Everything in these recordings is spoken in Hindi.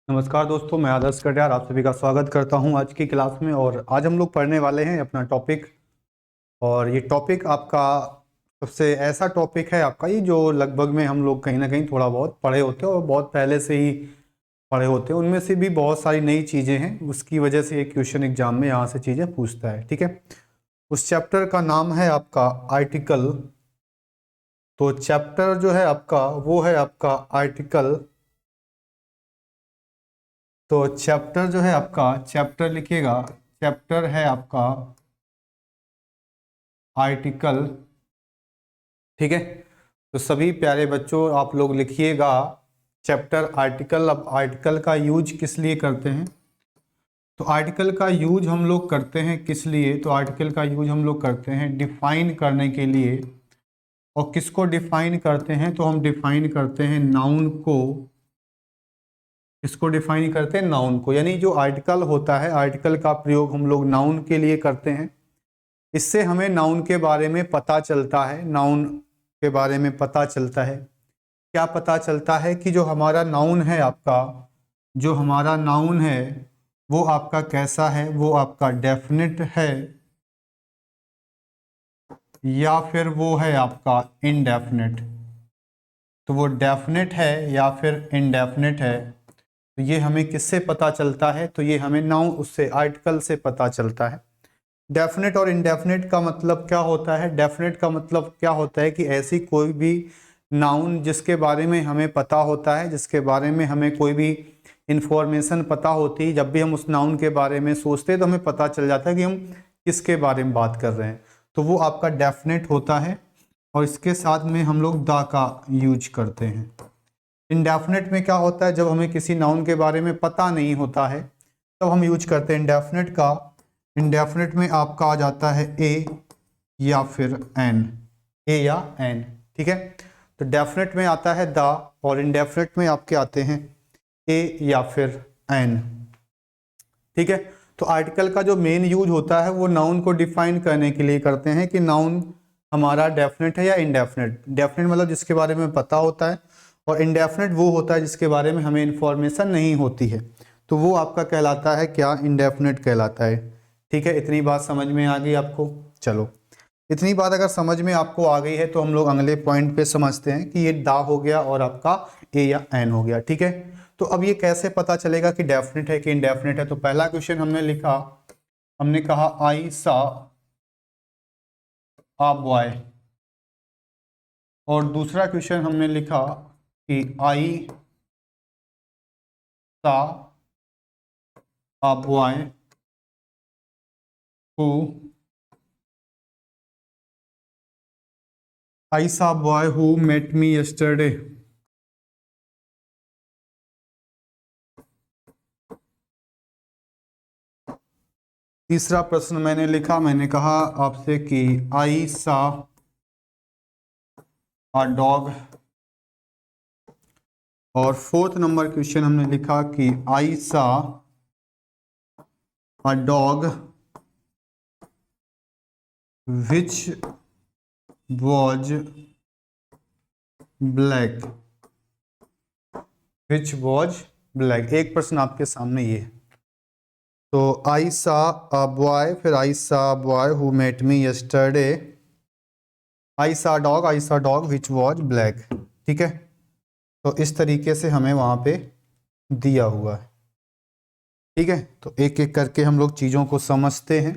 नमस्कार दोस्तों, मैं आदर्श कटियार आप सभी का स्वागत करता हूं आज की क्लास में। और आज हम लोग पढ़ने वाले हैं अपना टॉपिक। और ये टॉपिक आपका सबसे ऐसा टॉपिक है आपका ये जो लगभग में हम लोग कहीं ना कहीं थोड़ा बहुत पढ़े होते हैं और बहुत पहले से ही पढ़े होते हैं। उनमें से भी बहुत सारी नई चीज़ें हैं, उसकी वजह से ये क्वेश्चन एग्जाम में यहाँ से चीज़ें पूछता है। ठीक है, उस चैप्टर का नाम है आपका आर्टिकल। तो चैप्टर जो है आपका वो है आपका आर्टिकल। तो चैप्टर जो है आपका, चैप्टर लिखिएगा, चैप्टर है आपका आर्टिकल। ठीक है, तो सभी प्यारे बच्चों आप लोग लिखिएगा चैप्टर आर्टिकल। अब आर्टिकल का यूज किस लिए करते हैं? तो आर्टिकल का यूज हम लोग करते हैं किस लिए? तो आर्टिकल का यूज हम लोग करते हैं डिफाइन करने के लिए। और किसको डिफाइन करते हैं? तो हम डिफाइन करते हैं नाउन को। इसको डिफाइन करते हैं नाउन को, यानी जो आर्टिकल होता है, आर्टिकल का प्रयोग हम लोग नाउन के लिए करते हैं। इससे हमें नाउन के बारे में पता चलता है, नाउन के बारे में पता चलता है। क्या पता चलता है? कि जो हमारा नाउन है आपका, जो हमारा नाउन है वो आपका कैसा है, वो आपका डेफिनेट है या फिर वो है आपका इनडेफिनेट। तो वो डेफिनेट है या फिर इनडेफिनेट है, तो ये हमें किससे पता चलता है? तो ये हमें नाउन उससे आर्टिकल से पता चलता है। डेफिनेट और इनडेफिनेट का मतलब क्या होता है? डेफिनेट का मतलब क्या होता है कि ऐसी कोई भी नाउन जिसके बारे में हमें पता होता है, जिसके बारे में हमें कोई भी इंफॉर्मेशन पता होती है, जब भी हम उस नाउन के बारे में सोचते हैं तो हमें पता चल जाता है कि हम किसके बारे में बात कर रहे हैं। तो वो आपका डेफिनेट होता है। और इसके साथ में हम लोग दा का यूज करते हैं। इंडेफिनेट में क्या होता है? जब हमें किसी नाउन के बारे में पता नहीं होता है तब हम यूज करते हैं इंडेफिनेट का। इंडेफिनेट में आपका आ जाता है ए या फिर एन, ए या एन। ठीक है, तो डेफिनेट में आता है द और इंडेफिनेट में आपके आते हैं ए या फिर एन। ठीक है, तो आर्टिकल का जो मेन यूज होता है वो नाउन को डिफाइन करने के लिए करते हैं कि नाउन हमारा डेफिनेट है या इनडेफिनेट। डेफिनेट मतलब जिसके बारे में पता होता है, और इनडेफिनेट वो होता है जिसके बारे में हमें इंफॉर्मेशन नहीं होती है। तो वो आपका कहलाता है क्या? इनडेफिनेट कहलाता है। ठीक है, इतनी बात समझ में आ गई आपको? चलो, इतनी बात अगर समझ में आपको आ गई है तो हम लोग अगले पॉइंट पे समझते हैं कि ये दा हो गया और आपका ए या एन हो गया। ठीक है, तो अब ये कैसे पता चलेगा कि डेफिनेट है कि इनडेफिनेट है? तो पहला क्वेश्चन हमने लिखा, हमने कहा आई सा आ बॉय। और दूसरा क्वेश्चन हमने लिखा कि आई सा आ boy who, I saw boy who met me yesterday. तीसरा प्रश्न मैंने लिखा, मैंने कहा आपसे कि आई सा आ डॉग। और फोर्थ नंबर क्वेश्चन हमने लिखा कि आई सा a dog which was black, which was black। एक प्रश्न आपके सामने ये है। तो आई सा अ बॉय, फिर I saw boy who met me yesterday, I saw dog which was black. ठीक है, तो इस तरीके से हमें वहां पे दिया हुआ है। ठीक है, तो एक एक करके हम लोग चीजों को समझते हैं।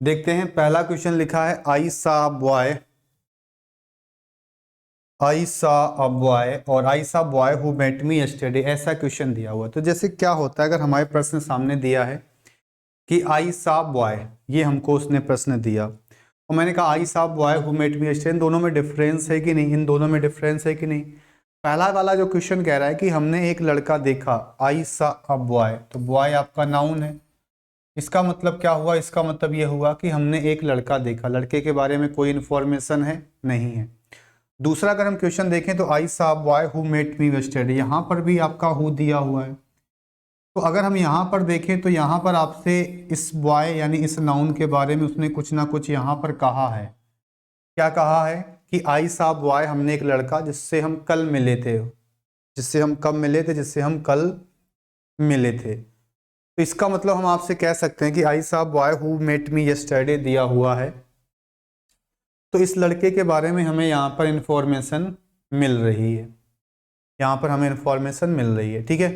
देखते हैं, पहला क्वेश्चन लिखा है आई सा बॉय, आई सा अ बॉय और I saw boy who met me yesterday, ऐसा क्वेश्चन दिया हुआ है। तो जैसे क्या होता है, अगर हमारे प्रश्न सामने दिया है कि आई सा बॉय, ये हमको उसने प्रश्न दिया और मैंने कहा I saw boy who met me yesterday, इन दोनों में डिफरेंस है कि नहीं, इन दोनों में डिफरेंस है कि नहीं। पहला वाला जो क्वेश्चन कह रहा है कि हमने एक लड़का देखा, आई सा अ बॉय, तो बॉय आपका नाउन है। इसका मतलब क्या हुआ, इसका मतलब ये हुआ कि हमने एक लड़का देखा, लड़के के बारे में कोई इन्फॉर्मेशन है नहीं है। दूसरा अगर हम क्वेश्चन देखें तो I saw boy who met me yesterday, यहाँ पर भी आपका हु दिया हुआ है। तो अगर हम यहाँ पर देखें तो यहाँ पर आपसे इस बॉय यानी इस नाउन के बारे में उसने कुछ ना कुछ यहाँ पर कहा है। क्या कहा है कि आई सा बॉय, हमने एक लड़का जिससे हम कल मिले थे, जिससे हम कब मिले थे, जिससे हम कल मिले थे। तो इसका मतलब हम आपसे कह सकते हैं कि I saw boy who met me yesterday दिया हुआ है, तो इस लड़के के बारे में हमें यहाँ पर इंफॉर्मेशन मिल रही है, यहाँ पर हमें इंफॉर्मेशन मिल रही है। ठीक है,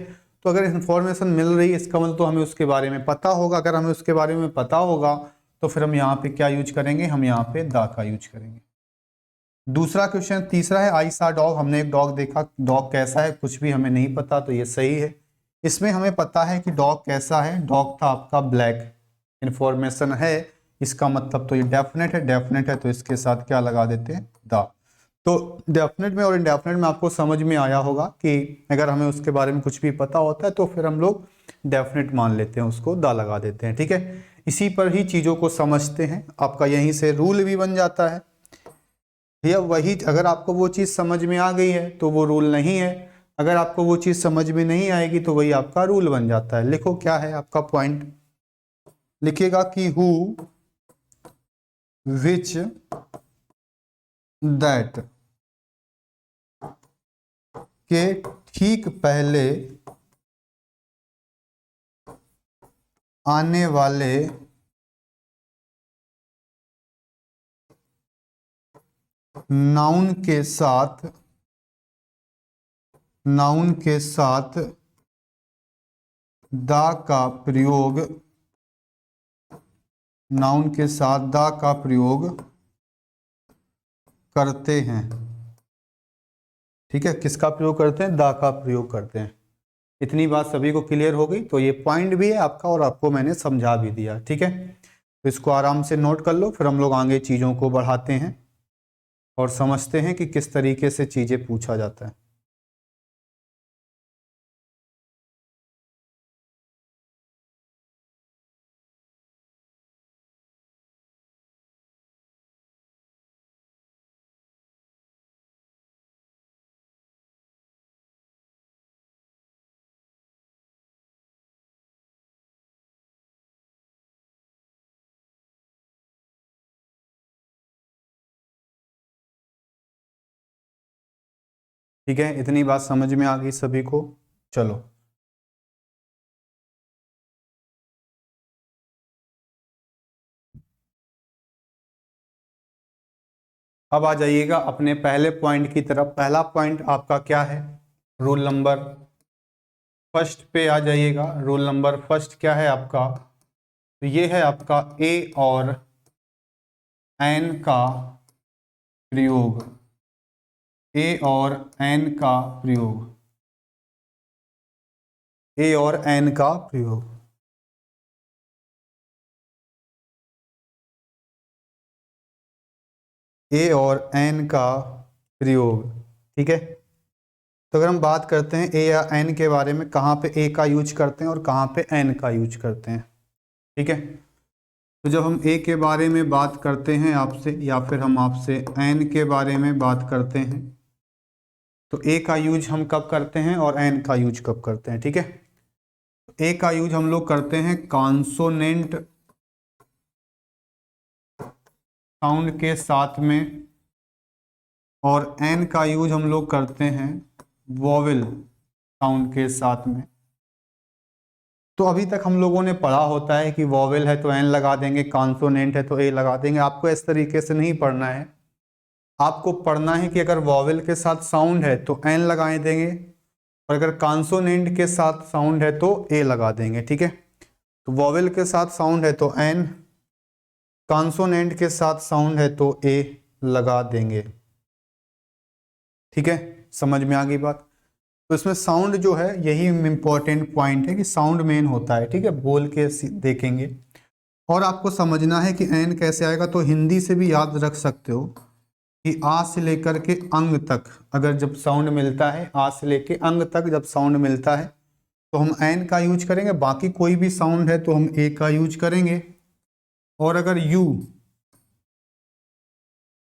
तो अगर इंफॉर्मेशन मिल रही है इसका मतलब तो हमें उसके बारे में पता होगा। अगर हमें उसके बारे में पता होगा तो फिर हम यहाँ पे क्या यूज करेंगे, हम यहाँ पे दा का यूज करेंगे। दूसरा क्वेश्चन तीसरा है आई सा डॉग, हमने एक डॉग देखा, डॉग कैसा है कुछ भी हमें नहीं पता, तो ये सही है। इसमें हमें पता है कि डॉग कैसा है, डॉग था आपका ब्लैक, इंफॉर्मेशन है, इसका मतलब तो ये डेफिनेट है, डेफिनेट है तो इसके साथ क्या लगा देते हैं, द। तो डेफिनेट में और इनडेफिनेट में आपको समझ में आया होगा कि अगर हमें उसके बारे में कुछ भी पता होता है तो फिर हम लोग डेफिनेट मान लेते हैं, उसको द लगा देते हैं। ठीक है, इसी पर ही चीज़ों को समझते हैं, आपका यहीं से रूल भी बन जाता है। भैया वही, अगर आपको वो चीज़ समझ में आ गई है तो वो रूल नहीं है, अगर आपको वो चीज़ समझ में नहीं आएगी तो वही आपका रूल बन जाता है। लिखो क्या है आपका पॉइंट, लिखिएगा कि हु विच दैट के ठीक पहले आने वाले नाउन के साथ, नाउन के साथ दा का प्रयोग, नाउन के साथ दा का प्रयोग करते हैं। ठीक है, किसका प्रयोग करते हैं, दा का प्रयोग करते हैं। इतनी बात सभी को क्लियर हो गई, तो ये पॉइंट भी है आपका और आपको मैंने समझा भी दिया। ठीक है, तो इसको आराम से नोट कर लो, फिर हम लोग आगे चीज़ों को बढ़ाते हैं और समझते हैं कि किस तरीके से चीज़ें पूछा जाता है। ठीक है, इतनी बात समझ में आ गई सभी को। चलो अब आ जाइएगा अपने पहले पॉइंट की तरफ। पहला पॉइंट आपका क्या है, रूल नंबर फर्स्ट पे आ जाइएगा। रूल नंबर फर्स्ट क्या है आपका, तो ये है आपका ए और एन का प्रयोग, ए और एन का प्रयोग, ए और एन का प्रयोग। ए और एन का प्रयोग। ठीक है, तो अगर हम बात करते हैं ए या एन के बारे में, कहाँ पे ए का यूज करते हैं और कहाँ पे एन का यूज करते हैं। ठीक है, तो जब हम ए के बारे में बात करते हैं आपसे या फिर हम आपसे एन के बारे में बात करते हैं, तो ए का यूज हम कब करते हैं और एन का यूज कब करते हैं। ठीक है, ए का यूज हम लोग करते हैं कॉन्सोनेंट साउंड के साथ में और एन का यूज हम लोग करते हैं वोवेल साउंड के साथ में। तो अभी तक हम लोगों ने पढ़ा होता है कि वोवेल है तो एन लगा देंगे, कॉन्सोनेंट है तो ए लगा देंगे। आपको इस तरीके से नहीं पढ़ना है, आपको पढ़ना है कि अगर वोवेल के साथ साउंड है तो एन लगाए देंगे और अगर कॉन्सोनेंट के साथ साउंड है तो ए लगा देंगे। ठीक है, तो वोवेल के साथ साउंड है तो एन, कॉन्सोनेंट के साथ साउंड है तो ए लगा देंगे। ठीक है, समझ में आ गई बात। तो इसमें साउंड जो है यही इम्पोर्टेंट पॉइंट है कि साउंड मेन होता है। ठीक है, बोल के देखेंगे। और आपको समझना है कि एन कैसे आएगा, तो हिंदी से भी याद रख सकते हो कि आ से लेकर के अंग तक अगर जब साउंड मिलता है, आ से लेके अंग तक जब साउंड मिलता है तो हम एन का यूज करेंगे। बाकी कोई भी साउंड है तो हम ए का यूज करेंगे। और अगर यू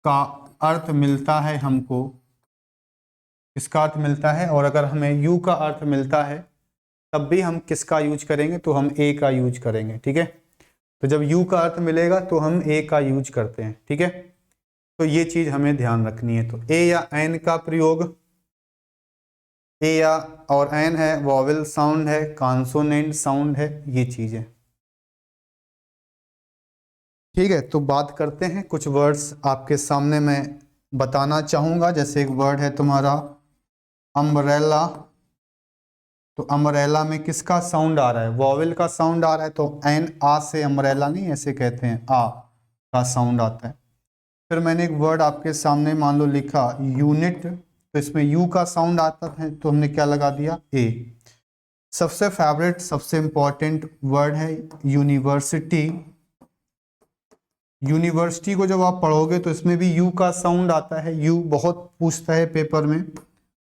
का अर्थ मिलता है हमको, इसका अर्थ मिलता है, और अगर हमें यू का अर्थ मिलता है तब भी हम किसका यूज करेंगे, तो हम ए का यूज करेंगे। ठीक है, तो जब यू का अर्थ मिलेगा तो हम ए का यूज करते हैं। ठीक है, तो ये चीज हमें ध्यान रखनी है। तो ए या एन का प्रयोग, ए या और एन है, वॉवेल साउंड है, कॉन्सोनेंट साउंड है, ये चीज है। ठीक है, तो बात करते हैं कुछ वर्ड्स आपके सामने मैं बताना चाहूंगा। जैसे एक वर्ड है तुम्हारा अम्ब्रेला। तो अम्ब्रेला में किसका साउंड आ रहा है, वॉवेल का साउंड आ रहा है। तो एन आ से अम्ब्रेला नहीं ऐसे कहते हैं, आ का साउंड आता है। फिर मैंने एक वर्ड आपके सामने मान लो लिखा यूनिट, तो इसमें यू का साउंड आता है तो हमने क्या लगा दिया, ए। सबसे फेवरेट सबसे इंपॉर्टेंट वर्ड है यूनिवर्सिटी। यूनिवर्सिटी को जब आप पढ़ोगे तो इसमें भी यू का साउंड आता है। यू बहुत पूछता है पेपर में,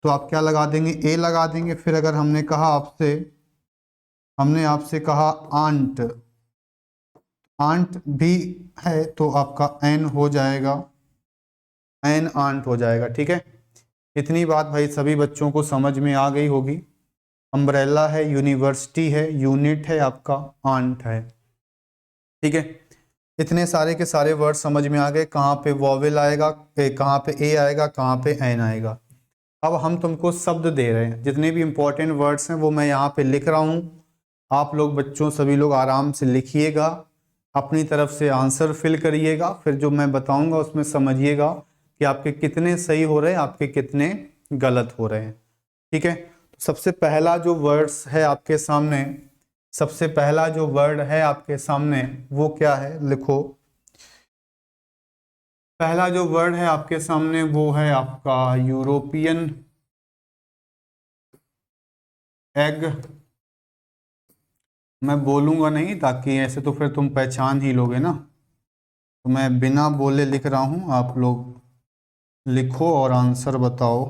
तो आप क्या लगा देंगे, ए लगा देंगे। फिर अगर हमने आपसे कहा आंट, आंट भी है तो आपका एन हो जाएगा, एन आंट हो जाएगा। ठीक है, इतनी बात भाई सभी बच्चों को समझ में आ गई होगी। अम्ब्रेला है, यूनिवर्सिटी है, यूनिट है आपका, आंट है। ठीक है, इतने सारे के सारे वर्ड समझ में आ गए। कहाँ पे वॉवेल आएगा, कहाँ पे ए आएगा, कहाँ पे एन आएगा। अब हम तुमको शब्द दे रहे हैं, जितने भी इंपॉर्टेंट वर्ड्स हैं वो मैं यहाँ पे लिख रहा हूँ। आप लोग बच्चों सभी लोग आराम से लिखिएगा, अपनी तरफ से आंसर फिल करिएगा, फिर जो मैं बताऊंगा उसमें समझिएगा कि आपके कितने सही हो रहे हैं, आपके कितने गलत हो रहे हैं। ठीक है, तो सबसे पहला जो वर्ड्स है आपके सामने, सबसे पहला जो वर्ड है आपके सामने वो क्या है, लिखो। पहला जो वर्ड है आपके सामने वो है आपका यूरोपियन एग। मैं बोलूंगा नहीं, ताकि ऐसे तो फिर तुम पहचान ही लोगे ना, तो मैं बिना बोले लिख रहा हूं, आप लोग लिखो और आंसर बताओ।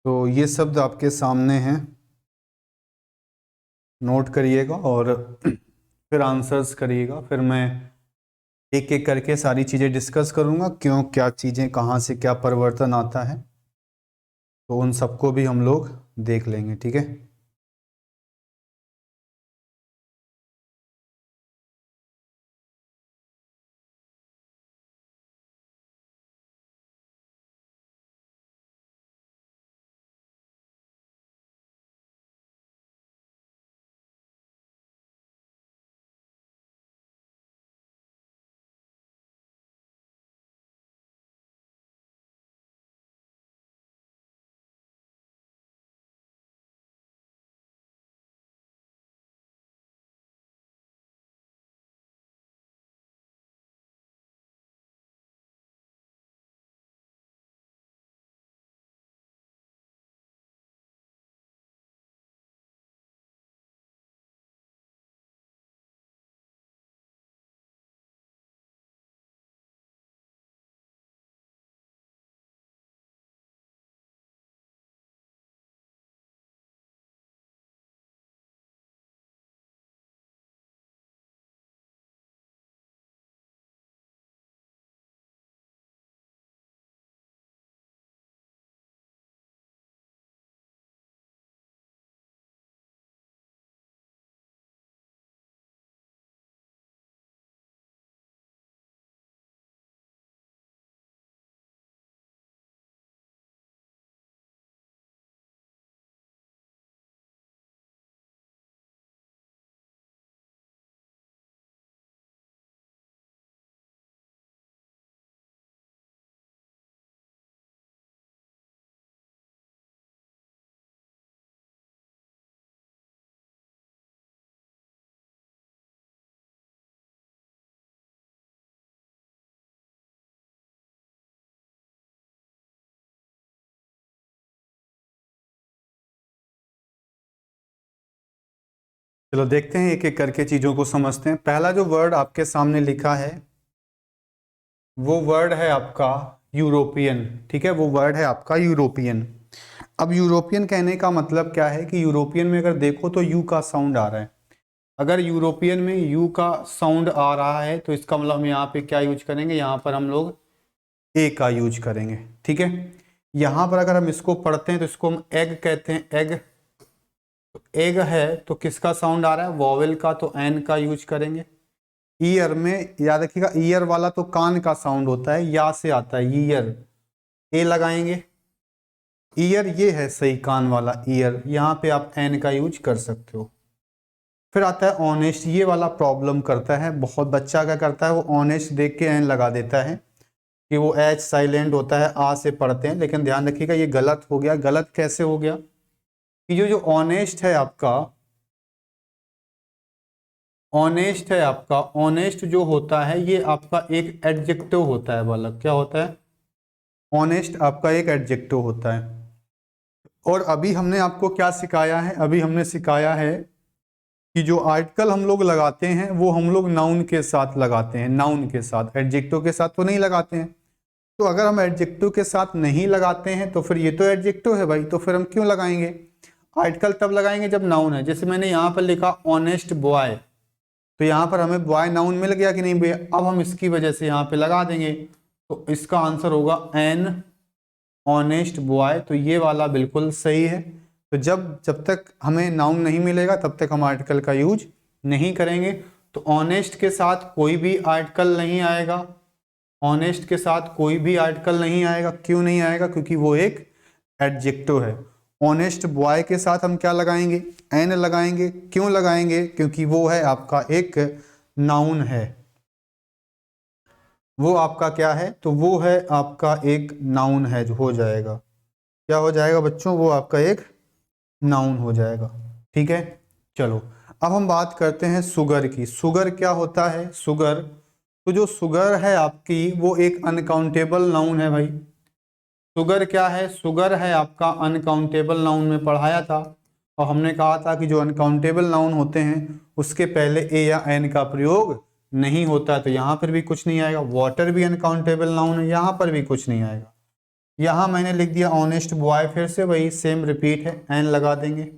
तो ये शब्द आपके सामने हैं, नोट करिएगा और फिर आंसर्स करिएगा। फिर मैं एक एक करके सारी चीज़ें डिस्कस करूँगा, क्यों क्या चीज़ें कहाँ से क्या परिवर्तन आता है, तो उन सबको भी हम लोग देख लेंगे। ठीक है, चलो देखते हैं, एक एक करके चीज़ों को समझते हैं। पहला जो वर्ड आपके सामने लिखा है वो वर्ड है आपका यूरोपियन। ठीक है, वो वर्ड है आपका यूरोपियन। अब यूरोपियन कहने का मतलब क्या है कि यूरोपियन में अगर देखो तो यू का साउंड आ रहा है। अगर यूरोपियन में यू का साउंड आ रहा है तो इसका मतलब हम यहाँ पे क्या यूज करेंगे, यहाँ पर हम लोग ए का यूज करेंगे। ठीक है, यहाँ पर अगर हम इसको पढ़ते हैं तो इसको हम एग कहते हैं, एग। तो एग है तो किसका साउंड आ रहा है, वॉवेल का, तो एन का यूज करेंगे। ईयर में याद रखिएगा, ईयर वाला तो कान का साउंड होता है, या से आता है ईयर, ए लगाएंगे। ईयर ये है सही कान वाला ईयर, यहाँ पे आप एन का यूज कर सकते हो। फिर आता है ऑनेस्ट, ये वाला प्रॉब्लम करता है बहुत। बच्चा क्या करता है, वो ऑनेस्ट देख के एन लगा देता है कि वो एच साइलेंट होता है, आ से पढ़ते हैं, लेकिन ध्यान रखिएगा ये गलत हो गया। गलत कैसे हो गया कि जो जो ऑनेस्ट है आपका, ऑनेस्ट है आपका, ऑनेस्ट जो होता है ये आपका एक एडजेक्टिव होता है बालक। क्या होता है, ऑनेस्ट आपका एक एडजेक्टिव होता है। और अभी हमने आपको क्या सिखाया है, अभी हमने सिखाया है कि जो आर्टिकल हम लोग लगाते हैं वो हम लोग नाउन के साथ लगाते हैं, नाउन के साथ, एडजेक्टिव के साथ तो नहीं लगाते हैं। तो अगर हम एडजेक्टिव के साथ नहीं लगाते हैं तो फिर ये तो एडजेक्टिव है भाई, तो फिर हम क्यों लगाएंगे आर्टिकल, तब लगाएंगे जब नाउन है। जैसे मैंने यहाँ पर लिखा ऑनेस्ट बॉय, तो यहाँ पर हमें बॉय नाउन मिल गया कि नहीं भैया, अब हम इसकी वजह से यहाँ पे लगा देंगे, तो इसका आंसर होगा एन ऑनेस्ट बॉय। तो ये वाला बिल्कुल सही है। तो जब जब तक हमें नाउन नहीं मिलेगा तब तक हम आर्टिकल का यूज नहीं करेंगे। तो ऑनेस्ट के साथ कोई भी आर्टिकल नहीं आएगा, ऑनेस्ट के साथ कोई भी आर्टिकल नहीं आएगा। क्यों नहीं आएगा, क्योंकि वो एक एडजेक्टिव है। ऑनेस्ट बॉय के साथ हम क्या लगाएंगे, एन लगाएंगे। क्यों लगाएंगे, क्योंकि वो है आपका एक नाउन है। वो आपका क्या है, तो वो है आपका एक नाउन है, जो हो जाएगा, क्या हो जाएगा बच्चों, वो आपका एक नाउन हो जाएगा। ठीक है, चलो अब हम बात करते हैं शुगर की। शुगर क्या होता है, शुगर, तो जो शुगर है आपकी वो एक अनकाउंटेबल नाउन है भाई। शुगर क्या है, शुगर है आपका अनकाउंटेबल नाउन में पढ़ाया था, और हमने कहा था कि जो अनकाउंटेबल नाउन होते हैं उसके पहले ए या एन का प्रयोग नहीं होता है। तो यहाँ पर भी कुछ नहीं आएगा। वाटर भी अनकाउंटेबल नाउन है, यहाँ पर भी कुछ नहीं आएगा। यहाँ मैंने लिख दिया ऑनेस्ट बॉय, फिर से वही सेम रिपीट है, एन लगा देंगे।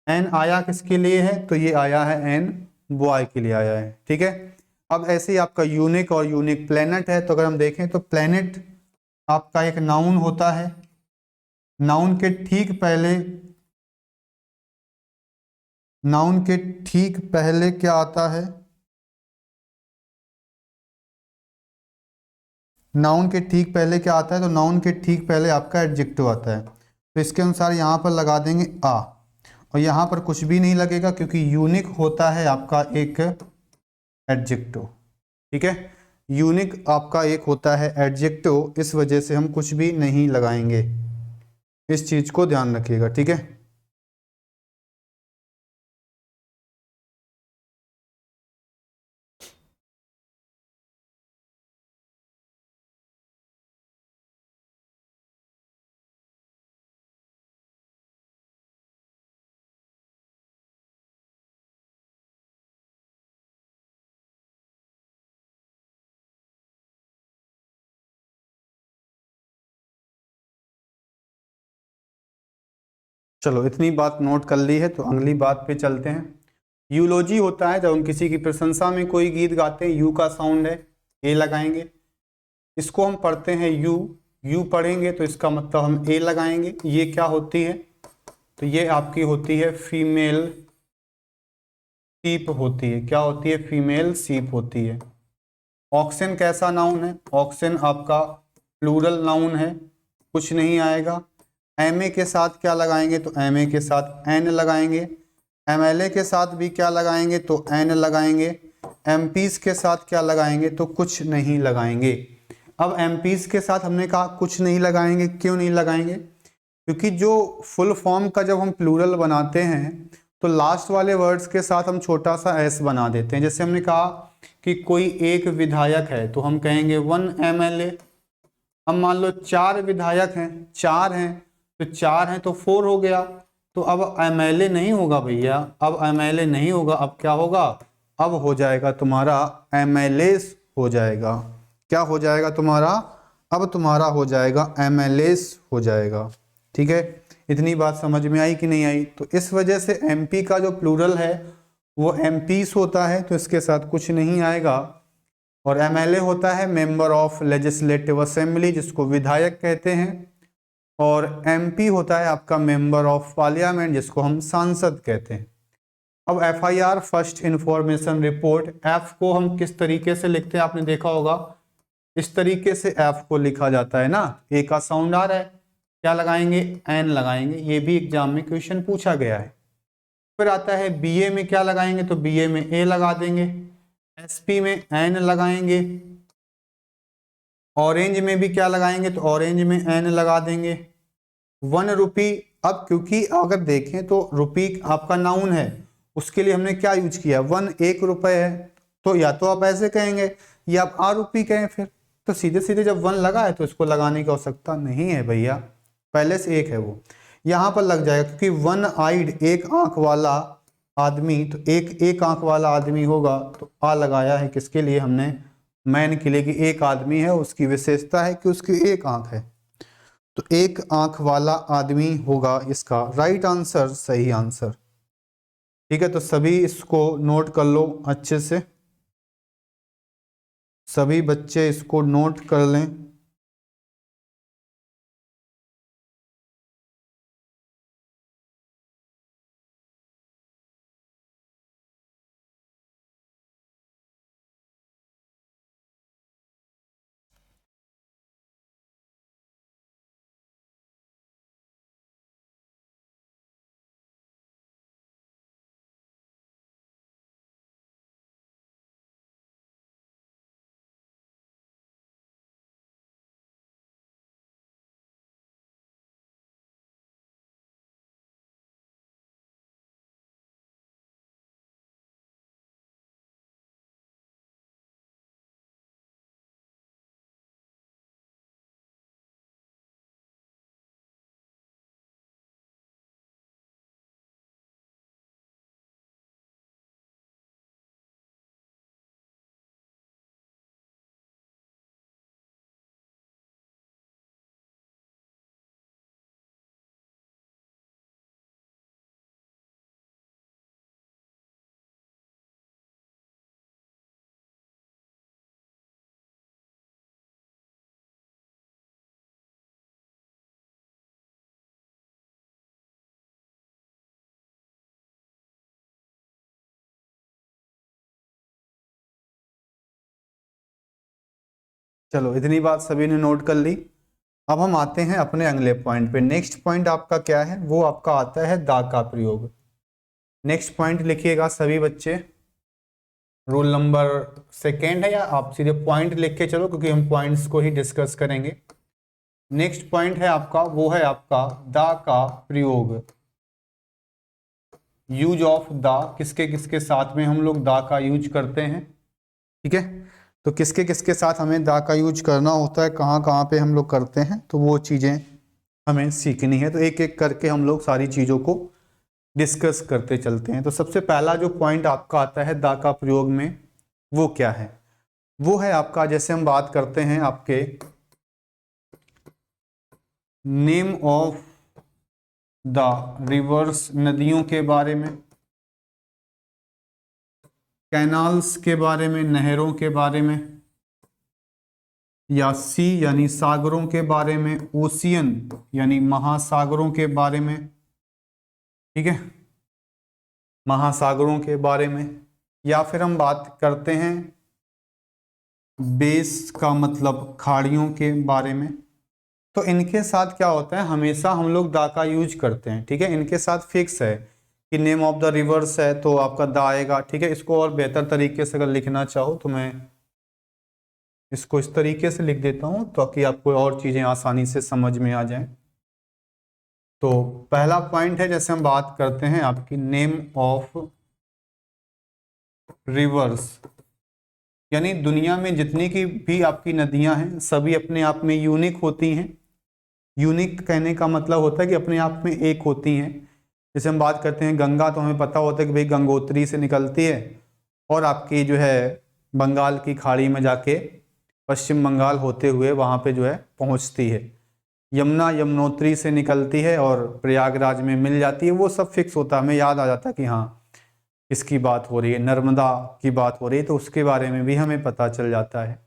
एन आया किसके लिए है, तो ये आया है एन बॉय के लिए आया है, ठीक है। अब ऐसे ही आपका यूनिक और यूनिक प्लेनेट है, तो अगर हम देखें तो प्लेनेट आपका एक नाउन होता है, नाउन के ठीक पहले, नाउन के ठीक पहले क्या आता है, नाउन के ठीक पहले क्या आता है, तो नाउन के ठीक पहले आपका एडजेक्टिव आता है। तो इसके अनुसार यहाँ पर लगा देंगे आ, और यहाँ पर कुछ भी नहीं लगेगा क्योंकि यूनिक होता है आपका एक एडजेक्टिव, ठीक है। यूनिक आपका एक होता है एडजेक्टिव, इस वजह से हम कुछ भी नहीं लगाएंगे, इस चीज को ध्यान रखिएगा, ठीक है। चलो इतनी बात नोट कर ली है, तो अगली बात पे चलते हैं। यूलोजी होता है जब हम किसी की प्रशंसा में कोई गीत गाते हैं, यू का साउंड है, ए लगाएंगे। इसको हम पढ़ते हैं यू, यू पढ़ेंगे तो इसका मतलब हम ए लगाएंगे। ये क्या होती है, तो ये आपकी होती है फीमेल सीप होती है। क्या होती है, फीमेल सीप होती है। ऑक्सन कैसा नाउन है, ऑक्सन आपका प्लूरल नाउन है, कुछ नहीं आएगा। एम ए के साथ क्या लगाएंगे, तो एम ए के साथ एन लगाएंगे। एम एल ए के साथ भी क्या लगाएंगे, तो एन लगाएंगे। एम पीज के साथ क्या लगाएंगे, तो कुछ नहीं लगाएंगे। अब एम पीज के साथ हमने कहा कुछ नहीं लगाएंगे, क्यों नहीं लगाएंगे, क्योंकि जो फुल फॉर्म का जब हम प्लूरल बनाते हैं तो लास्ट वाले वर्ड्स के साथ हम छोटा सा एस बना देते हैं। जैसे हमने कहा कि कोई एक विधायक है, तो हम कहेंगे 1 MLA। अब मान लो 4 विधायक हैं, 4 हैं, तो 4 हैं तो 4 हो गया। तो अब MLA नहीं होगा भैया, अब MLA नहीं होगा, अब क्या होगा, अब हो जाएगा तुम्हारा MLAs हो जाएगा। क्या हो जाएगा तुम्हारा, अब तुम्हारा हो जाएगा MLAs हो जाएगा, ठीक है। इतनी बात समझ में आई कि नहीं आई। तो इस वजह से MP का जो प्लूरल है वो MPs होता है, तो इसके साथ कुछ नहीं आएगा। और MLA होता है मेंबर ऑफ लेजिस्लेटिव असेंबली, जिसको विधायक कहते हैं। और MP होता है आपका मेंबर ऑफ पार्लियामेंट, जिसको हम सांसद कहते हैं। अब FIR first information report, F को हम किस तरीके से लिखते हैं, आपने देखा होगा, इस तरीके से F को लिखा जाता है ना। ए का साउंड आ रहा है, क्या लगाएंगे, एन लगाएंगे। ये भी एग्जाम में क्वेश्चन पूछा गया है। फिर आता है BA में क्या लगाएंगे, तो BA में ए लगा देंगे। SP में एन लगाएंगे। ऑरेंज में भी क्या लगाएंगे, तो ऑरेंज में एन लगा देंगे। 1 रुपी, अब क्योंकि अगर देखें तो रुपी आपका नाउन है, उसके लिए हमने क्या यूज किया, 1 है, तो या तो आप ऐसे कहेंगे या आप ₹, कहें फिर। तो सीधे सीधे जब 1 लगा है तो इसको लगाने की आवश्यकता नहीं है भैया, पहले से 1 है वो, यहाँ पर लग जाएगा। क्योंकि 1 आइड, एक आंख वाला आदमी, तो एक आंख वाला आदमी होगा, तो आ लगाया है किसके लिए हमने, मैन के लिए, कि एक आदमी है, उसकी विशेषता है कि उसकी एक आंख है, तो एक आंख वाला आदमी होगा इसका राइट आंसर, सही आंसर, ठीक है। तो सभी इसको नोट कर लो अच्छे से, सभी बच्चे इसको नोट कर लें। चलो इतनी बात सभी ने नोट कर ली। अब हम आते हैं अपने अगले पॉइंट पे। नेक्स्ट पॉइंट आपका क्या है, वो आपका आता है दा का प्रयोग। नेक्स्ट पॉइंट लिखिएगा सभी बच्चे, रूल नंबर सेकेंड है, या आप सीधे पॉइंट लिख के चलो क्योंकि हम पॉइंट्स को ही डिस्कस करेंगे। नेक्स्ट पॉइंट है आपका, वो है आपका दा का प्रयोग। यूज ऑफ दा, किसके किसके साथ में हम लोग दा का यूज करते हैं। ठीक है, तो किसके किसके साथ हमें दा का यूज करना होता है, कहाँ कहाँ पे हम लोग करते हैं, तो वो चीज़ें हमें सीखनी है। तो एक एक करके हम लोग सारी चीज़ों को डिस्कस करते चलते हैं। तो सबसे पहला जो पॉइंट आपका आता है दा का प्रयोग में, वो क्या है, वो है आपका, जैसे हम बात करते हैं आपके नेम ऑफ द रिवर्स, नदियों के बारे में, कैनाल्स के बारे में, नहरों के बारे में, या सी यानी सागरों के बारे में, ओशियन यानी महासागरों के बारे में। ठीक है, महासागरों के बारे में। या फिर हम बात करते हैं बेस का मतलब खाड़ियों के बारे में। तो इनके साथ क्या होता है, हमेशा हम लोग दा का यूज करते हैं। ठीक है, इनके साथ फिक्स है कि नेम ऑफ द रिवर्स है तो आपका दा आएगा। ठीक है, इसको और बेहतर तरीके से अगर लिखना चाहो तो मैं इसको इस तरीके से लिख देता हूं ताकि आपको और चीजें आसानी से समझ में आ जाएं। तो पहला पॉइंट है, जैसे हम बात करते हैं आपकी नेम ऑफ रिवर्स, यानी दुनिया में जितनी की भी आपकी नदियां हैं सभी अपने आप में यूनिक होती हैं। यूनिक कहने का मतलब होता है कि अपने आप में एक होती हैं। जैसे हम बात करते हैं गंगा, तो हमें पता होता है कि भाई गंगोत्री से निकलती है और आपकी जो है बंगाल की खाड़ी में जाके पश्चिम बंगाल होते हुए वहाँ पे जो है पहुँचती है। यमुना यमुनोत्री से निकलती है और प्रयागराज में मिल जाती है। वो सब फिक्स होता है, हमें याद आ जाता है कि हाँ इसकी बात हो रही है, नर्मदा की बात हो रही है, तो उसके बारे में भी हमें पता चल जाता है।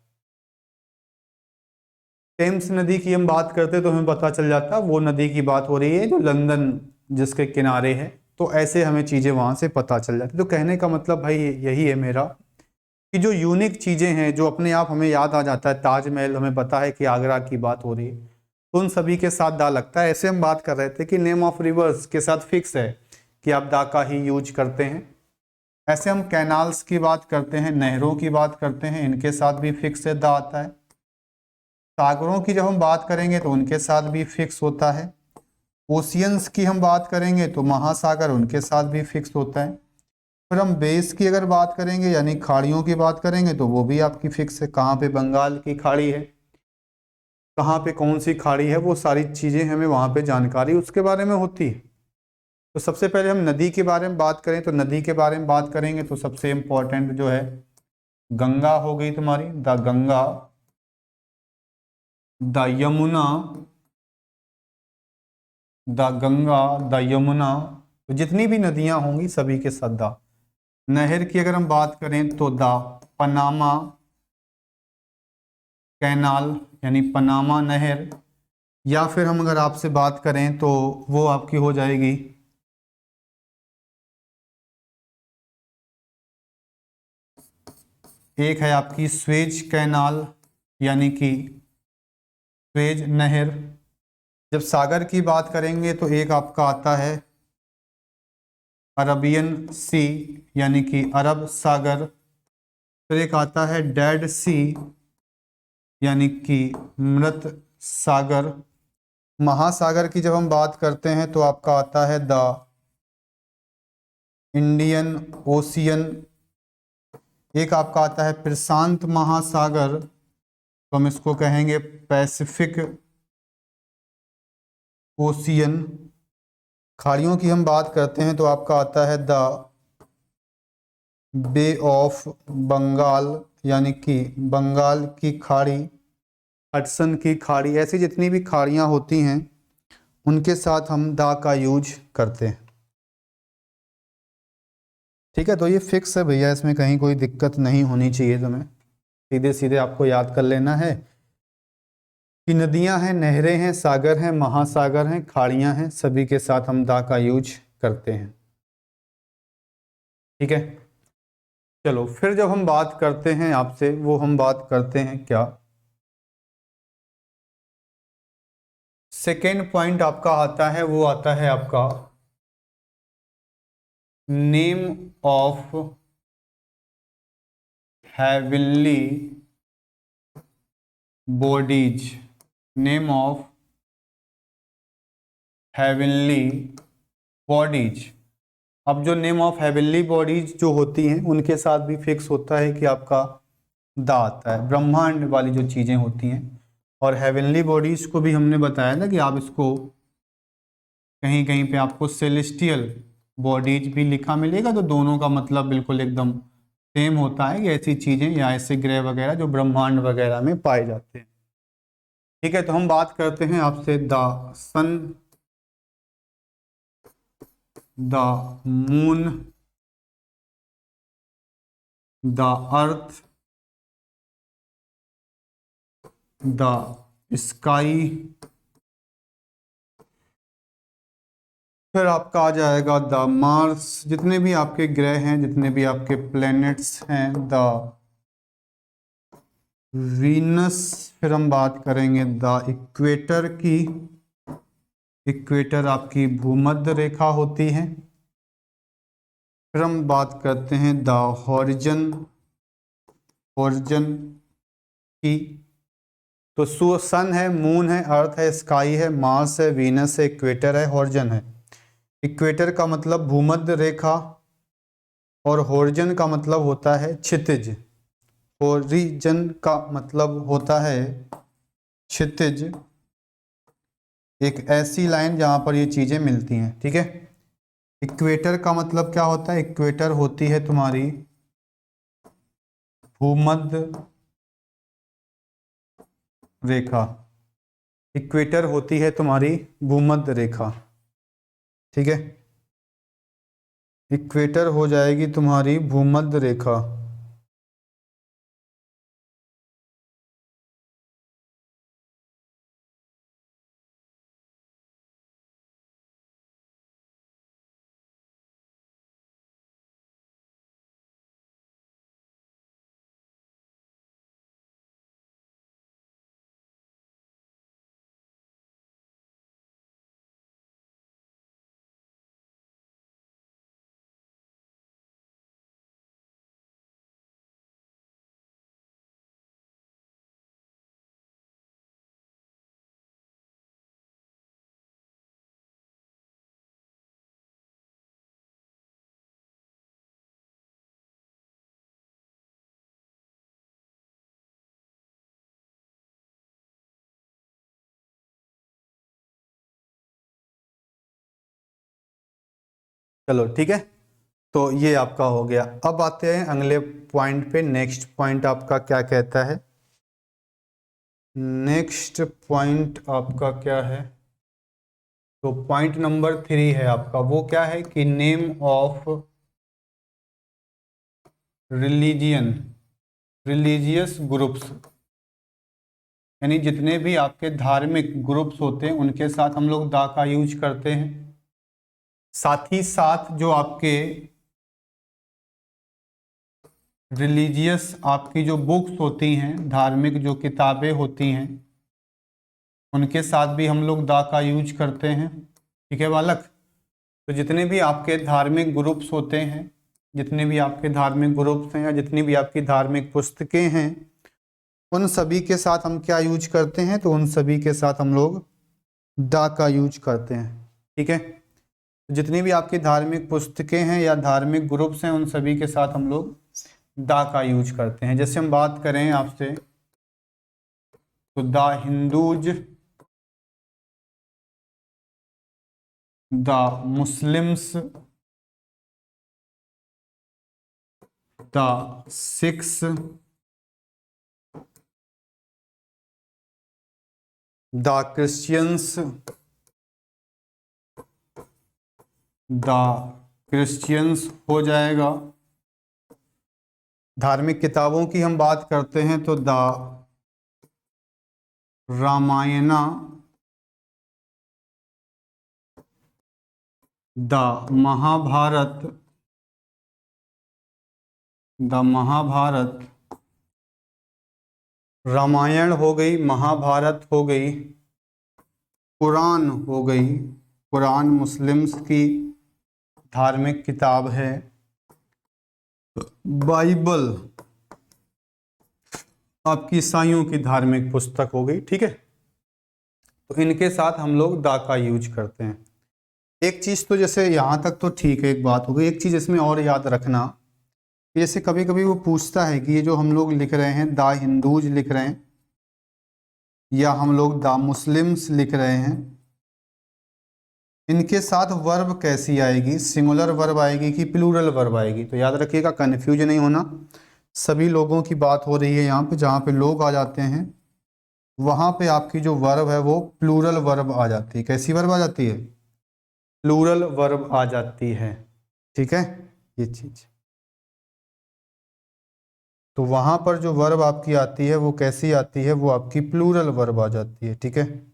टेम्स नदी की हम बात करते तो हमें पता चल जाता वो नदी की बात हो रही है जो लंदन जिसके किनारे है। तो ऐसे हमें चीज़ें वहाँ से पता चल जाती। तो कहने का मतलब भाई यही है मेरा कि जो यूनिक चीज़ें हैं जो अपने आप हमें याद आ जाता है, ताजमहल हमें पता है कि आगरा की बात हो रही है, तो उन सभी के साथ दा लगता है। ऐसे हम बात कर रहे थे कि नेम ऑफ रिवर्स के साथ फिक्स है कि आप दा का ही यूज करते हैं। ऐसे हम कैनाल्स की बात करते हैं, नहरों की बात करते हैं, इनके साथ भी फिक्स है दा आता है। सागरों की जब हम बात करेंगे तो उनके साथ भी फिक्स होता है। ओशियंस की हम बात करेंगे तो महासागर, उनके साथ भी फिक्स होता है। फिर हम बेस की अगर बात करेंगे यानी खाड़ियों की बात करेंगे तो वो भी आपकी फिक्स है। कहाँ पे बंगाल की खाड़ी है, कहाँ पे कौन सी खाड़ी है, वो सारी चीज़ें हमें वहाँ पे जानकारी उसके बारे में होती है। तो सबसे पहले हम नदी के बारे में बात करें तो नदी के बारे में बात करेंगे तो सबसे इम्पोर्टेंट जो है गंगा हो गई तुम्हारी, the Ganga, the Yamuna, the Ganga, the Yamuna. तो जितनी भी नदियां होंगी सभी के साथ द। नहर की अगर हम बात करें तो द पनामा कैनाल यानी पनामा नहर। या फिर हम अगर आपसे बात करें तो वो आपकी हो जाएगी एक है आपकी स्वेज कैनाल यानी कि स्वेज नहर। जब सागर की बात करेंगे तो एक आपका आता है अरबियन सी यानी कि अरब सागर। फिर एक आता है डेड सी यानी कि मृत सागर। महासागर की जब हम बात करते हैं तो आपका आता है द इंडियन ओशियन। एक आपका आता है प्रशांत महासागर, तो हम इसको कहेंगे पैसिफिक ओशियन। खाड़ियों की हम बात करते हैं तो आपका आता है द बे ऑफ बंगाल यानी कि बंगाल की खाड़ी, हडसन की खाड़ी। ऐसी जितनी भी खाड़ियाँ होती हैं उनके साथ हम दा का यूज करते हैं। ठीक है, तो ये फिक्स है भैया, इसमें कहीं कोई दिक्कत नहीं होनी चाहिए। तुम्हें सीधे सीधे आपको याद कर लेना है कि नदियां हैं, नहरें हैं, सागर हैं, महासागर हैं, खाड़ियां हैं, सभी के साथ हम दा का यूज करते हैं। ठीक है, चलो फिर जब हम बात करते हैं आपसे, वो हम बात करते हैं क्या, सेकेंड पॉइंट आपका आता है, वो आता है आपका name of heavenly bodies, name of heavenly bodies. अब जो नेम ऑफ हेवनली बॉडीज जो होती हैं उनके साथ भी फिक्स होता है कि आपका दा आता है, ब्रह्मांड वाली जो चीज़ें होती हैं। और हेवनली बॉडीज को भी हमने बताया ना कि आप इसको कहीं कहीं पे आपको सेलेस्टियल बॉडीज भी लिखा मिलेगा, तो दोनों का मतलब बिल्कुल एकदम सेम होता है कि ऐसी चीज़ें या ऐसे ग्रह वगैरह जो ब्रह्मांड वगैरह में पाए जाते हैं। ठीक है, तो हम बात करते हैं आपसे the sun, the moon, the earth, the sky, फिर आपका आ जाएगा द मार्स, जितने भी आपके ग्रह हैं, जितने भी आपके प्लैनेट्स हैं, द वीनस, फिर हम बात करेंगे द इक्वेटर की, इक्वेटर आपकी भूमध्य रेखा होती है। फिर हम बात करते हैं द हॉरिजन, हॉरिजन की, तो सन है, मून है, अर्थ है, स्काई है, मार्स है, वीनस है, इक्वेटर है, हॉरिजन है। इक्वेटर का मतलब भूमध्य रेखा और हॉरिजन का मतलब होता है क्षितिज। हॉरिजन का मतलब होता है क्षितिज, एक ऐसी लाइन जहां पर ये चीजें मिलती हैं। ठीक है, इक्वेटर का मतलब क्या होता है? इक्वेटर होती है तुम्हारी भूमध्य रेखा, इक्वेटर होती है तुम्हारी भूमध्य रेखा। ठीक है, इक्वेटर हो जाएगी तुम्हारी भूमध्य रेखा। चलो ठीक है, तो ये आपका हो गया। अब आते हैं अगले पॉइंट पे। नेक्स्ट पॉइंट आपका क्या कहता है? नेक्स्ट पॉइंट आपका क्या है? तो पॉइंट नंबर 3 है आपका, वो क्या है कि name of religion, religious groups, यानी जितने भी आपके धार्मिक ग्रुप्स होते हैं उनके साथ हम लोग दा का यूज करते हैं। साथ ही साथ जो आपके रिलीजियस आपकी जो बुक्स होती हैं, धार्मिक जो किताबें होती हैं, उनके साथ भी हम लोग दा का यूज करते हैं। ठीक है बालक, तो जितने भी आपके धार्मिक ग्रुप्स होते हैं, जितने भी आपके धार्मिक ग्रुप्स हैं या जितनी भी आपकी धार्मिक पुस्तकें हैं, उन सभी के साथ हम क्या यूज करते हैं? तो उन सभी के साथ हम लोग दा का यूज करते हैं। ठीक है, जितनी भी आपकी धार्मिक पुस्तकें हैं या धार्मिक ग्रुप्स हैं, उन सभी के साथ हम लोग दा का यूज करते हैं। जैसे हम बात करें आपसे, तो the Hindus, the Muslims, the Sikhs, the Christians, the Christians हो जाएगा। धार्मिक किताबों की हम बात करते हैं तो the Ramayana, the Mahabharat, the Mahabharat, Ramayan हो गई, महाभारत हो गई, कुरान हो गई, कुरान मुस्लिम्स की धार्मिक किताब है। बाइबल आपकी ईसाइयों की धार्मिक पुस्तक हो गई, ठीक है। तो इनके साथ हम लोग दा का यूज करते हैं। एक चीज़ तो जैसे यहाँ तक तो ठीक है, एक बात हो गई। एक चीज़ इसमें और याद रखना कि जैसे कभी कभी वो पूछता है कि ये जो हम लोग लिख रहे हैं दा हिंदूज लिख रहे हैं या हम लोग दा मुस्लिम्स लिख रहे हैं, इनके साथ वर्ब कैसी आएगी, सिंगुलर वर्ब आएगी कि प्लूरल वर्ब आएगी। तो याद रखिएगा, कन्फ्यूज नहीं होना। सभी लोगों की बात हो रही है यहाँ पे, जहाँ पे लोग आ जाते हैं वहाँ पे आपकी जो वर्ब है वो प्लूरल वर्ब आ जाती है। कैसी वर्ब आ जाती है? प्लूरल वर्ब आ जाती है, ठीक है, ये चीज। तो वहां पर जो वर्ब आपकी आती है वो कैसी आती है? वो आपकी प्लूरल वर्ब आ जाती है, ठीक है।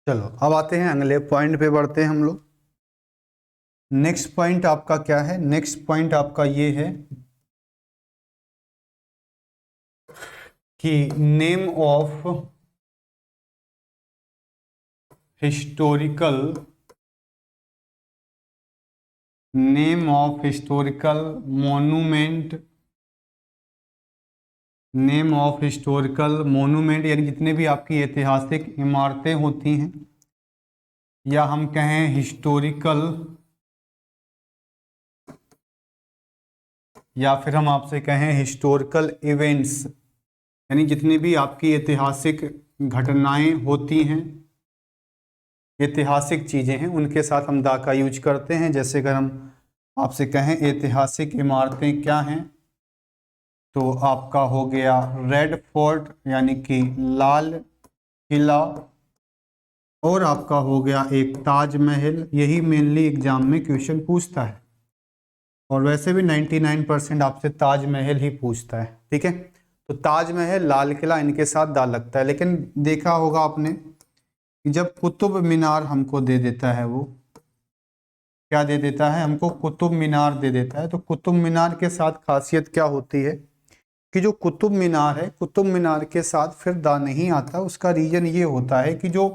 चलो अब आते हैं अगले पॉइंट पे, बढ़ते हैं हम लोग। नेक्स्ट पॉइंट आपका क्या है? नेक्स्ट पॉइंट आपका ये है कि name of historical, name of historical monument, name of historical monument यानी जितने भी आपकी ऐतिहासिक इमारतें होती हैं, या हम कहें हिस्टोरिकल, या फिर हम आपसे कहें हिस्टोरिकल इवेंट्स, यानी जितनी भी आपकी ऐतिहासिक घटनाएं होती हैं, ऐतिहासिक चीज़ें हैं, उनके साथ हम दा का यूज करते हैं। जैसे अगर हम आपसे कहें ऐतिहासिक इमारतें क्या हैं, तो आपका हो गया रेड फोर्ट यानी कि लाल किला, और आपका हो गया एक ताजमहल। यही मेनली एग्जाम में क्वेश्चन पूछता है, और वैसे भी 99% आपसे ताजमहल ही पूछता है, ठीक है। तो ताजमहल, लाल किला, इनके साथ दा लगता है। लेकिन देखा होगा आपने कि जब कुतुब मीनार हमको दे देता है, वो क्या दे देता है हमको? कुतुब मीनार दे देता है। तो कुतुब मीनार के साथ खासियत क्या होती है कि जो कुतुब मीनार है, कुतुब मीनार के साथ फिर दा नहीं आता। उसका रीजन ये होता है कि जो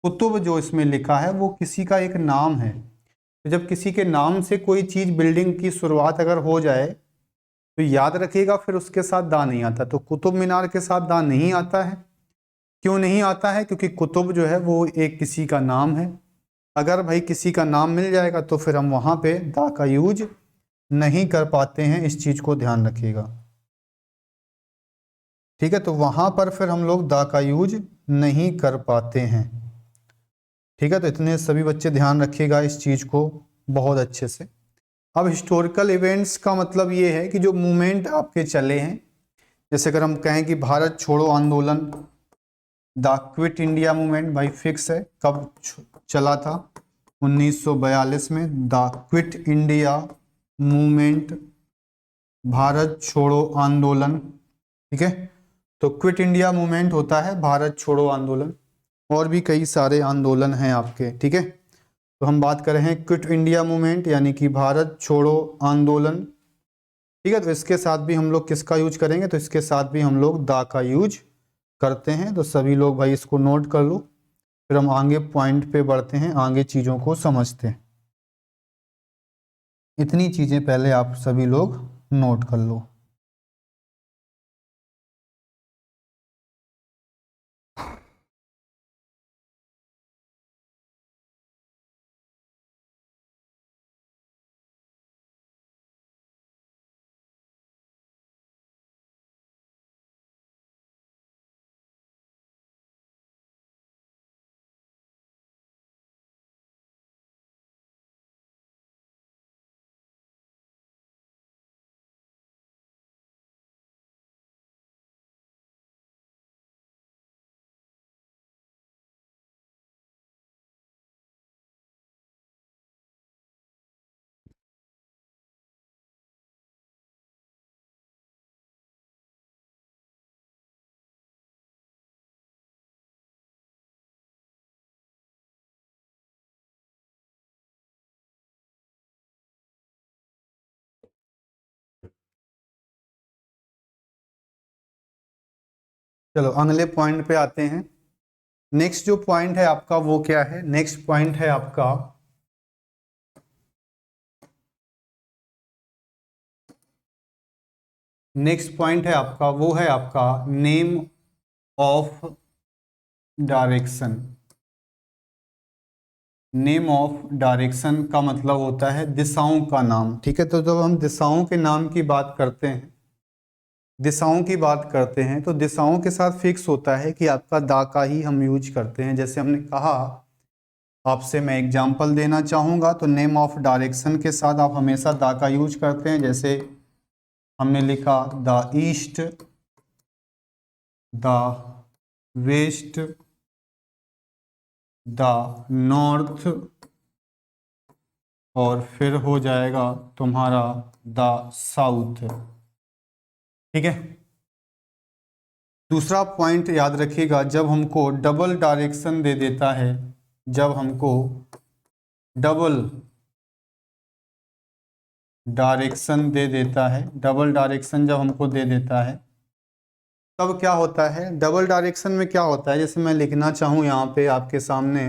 कुतुब जो इसमें लिखा है वो किसी का एक नाम है। तो जब किसी के नाम से कोई चीज बिल्डिंग की शुरुआत अगर हो जाए तो याद रखिएगा फिर उसके साथ दा नहीं आता। तो कुतुब मीनार के साथ दा नहीं आता है। क्यों नहीं आता है? क्योंकि कुतुब जो है वो एक किसी का नाम है। अगर भाई किसी का नाम मिल जाएगा तो फिर हम वहां पे दा का यूज नहीं कर पाते हैं, इस चीज को ध्यान रखिएगा। ठीक है, तो वहां पर फिर हम लोग दा का यूज नहीं कर पाते हैं। ठीक है, तो इतने सभी बच्चे ध्यान रखिएगा इस चीज को बहुत अच्छे से। अब हिस्टोरिकल इवेंट्स का मतलब ये है कि जो मूवमेंट आपके चले हैं, जैसे अगर हम कहें कि भारत छोड़ो आंदोलन, द क्विट इंडिया मूवमेंट, भाई फिक्स है कब चला था? 1942 में the quit India movement, Bharat छोड़ो आंदोलन। ठीक है, तो क्विट इंडिया मूवमेंट होता है भारत छोड़ो आंदोलन। और भी कई सारे आंदोलन हैं आपके। ठीक है, तो हम बात कर रहे हैं क्विट इंडिया मूवमेंट यानी कि भारत छोड़ो आंदोलन। ठीक है, तो इसके साथ भी हम लोग किसका यूज करेंगे? तो इसके साथ भी हम लोग दा का यूज करते हैं। तो सभी लोग भाई इसको नोट कर लो, फिर हम आगे पॉइंट पे बढ़ते हैं, आगे चीज़ों को समझते हैं। इतनी चीज़ें पहले आप सभी लोग नोट कर लो। चलो अगले पॉइंट पे आते हैं। नेक्स्ट जो पॉइंट है आपका वो क्या है? नेक्स्ट पॉइंट है आपका वो है आपका name of direction. Name of direction का मतलब होता है दिशाओं का नाम। ठीक है, तो जब हम दिशाओं के नाम की बात करते हैं, तो दिशाओं के साथ फिक्स होता है कि आपका दा का ही हम यूज करते हैं। जैसे हमने कहा, आपसे मैं एग्जांपल देना चाहूँगा, तो नेम ऑफ डायरेक्शन के साथ आप हमेशा दा का यूज करते हैं। जैसे हमने लिखा the east, the west, the north, और फिर हो जाएगा तुम्हारा द साउथ। ठीक है, दूसरा पॉइंट याद रखिएगा, जब हमको डबल डायरेक्शन दे देता है, जब हमको डबल डायरेक्शन दे देता है, डबल डायरेक्शन जब हमको दे देता है तब क्या होता है? डबल डायरेक्शन में क्या होता है? जैसे मैं लिखना चाहूँ यहाँ पे आपके सामने,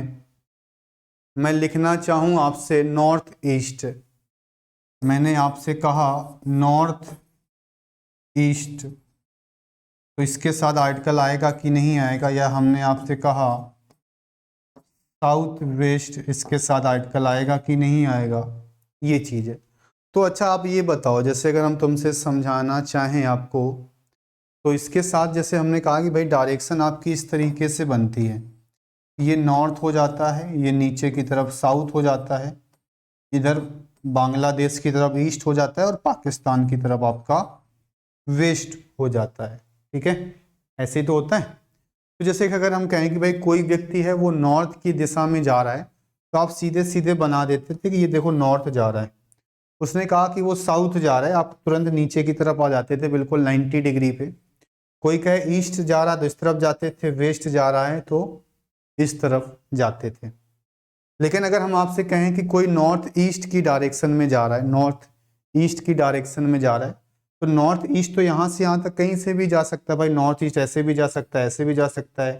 मैं लिखना चाहूँ आपसे नॉर्थ ईस्ट, मैंने आपसे कहा नॉर्थ ईस्ट, तो इसके साथ आर्टिकल आएगा कि नहीं आएगा? या हमने आपसे कहा साउथ वेस्ट, इसके साथ आर्टिकल आएगा कि नहीं आएगा? ये चीज़ है। तो अच्छा आप ये बताओ, जैसे अगर हम तुमसे समझाना चाहें आपको, तो इसके साथ जैसे हमने कहा कि भाई डायरेक्शन आपकी इस तरीके से बनती है, ये नॉर्थ हो जाता है, ये नीचे की तरफ साउथ हो जाता है, इधर बांग्लादेश की तरफ ईस्ट हो जाता है, और पाकिस्तान की तरफ आपका वेस्ट हो जाता है। ठीक है, ऐसे ही तो होता है। तो जैसे कि अगर हम कहें कि भाई कोई व्यक्ति है वो नॉर्थ की दिशा में जा रहा है, तो आप सीधे सीधे बना देते थे कि ये देखो नॉर्थ जा रहा है। उसने कहा कि वो साउथ जा रहा है, आप तुरंत नीचे की तरफ आ जाते थे बिल्कुल 90 डिग्री पे। कोई कहे ईस्ट जा रहा है तो इस तरफ जाते थे, वेस्ट जा रहा है तो इस तरफ जाते थे। लेकिन अगर हम आपसे कहें कि कोई नॉर्थ ईस्ट की डायरेक्शन में जा रहा है, नॉर्थ ईस्ट की डायरेक्शन में जा रहा है, तो नॉर्थ ईस्ट तो यहाँ से यहाँ तक कहीं से भी जा सकता है भाई। नॉर्थ ईस्ट ऐसे भी जा सकता है, ऐसे भी जा सकता है।